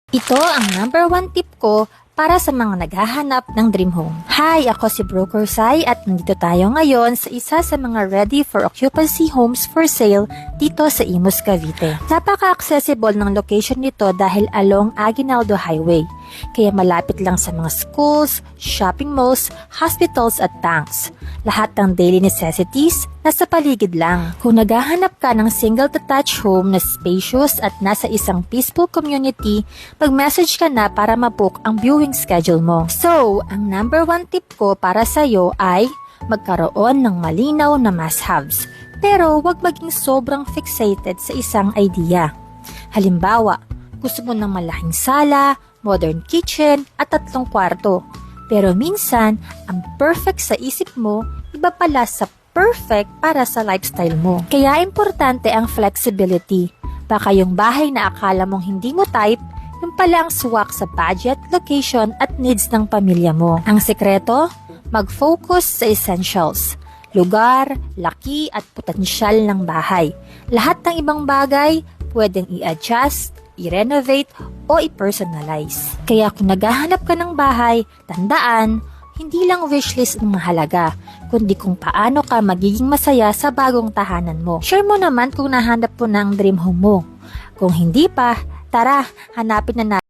Ito ang number 1 tip ko para sa mga naghahanap ng dream home. Hi, ako si Broker Sai at nandito tayo ngayon sa isa sa mga ready for occupancy homes for sale dito sa Imus, Cavite. Napaka-accessible ng location nito dahil along Aguinaldo Highway. Kaya malapit lang sa mga schools, shopping malls, hospitals at tanks. Lahat ng daily necessities nasa paligid lang. Kung naghahanap ka ng single detached home na spacious at nasa isang peaceful community, mag-message ka na para mabook ang viewing schedule mo. So, ang number 1 tip ko para sa'yo ay magkaroon ng malinaw na must-haves. Pero huwag maging sobrang fixated sa isang idea. Halimbawa, gusto mo ng malaking sala, modern kitchen at 3 kwarto. Pero minsan, ang perfect sa isip mo, iba pala sa perfect para sa lifestyle mo. Kaya importante ang flexibility. Baka yung bahay na akala mong hindi mo type, yung pala ang swak sa budget, location at needs ng pamilya mo. Ang sekreto? Mag-focus sa essentials. Lugar, laki at potensyal ng bahay. Lahat ng ibang bagay, pwedeng i-adjust, i-renovate o i-personalize. Kaya kung naghahanap ka ng bahay, tandaan, hindi lang wishlist ang mahalaga, kundi kung paano ka magiging masaya sa bagong tahanan mo. Share mo naman kung nahanap mo na ang dream home mo. Kung hindi pa, tara, hanapin na natin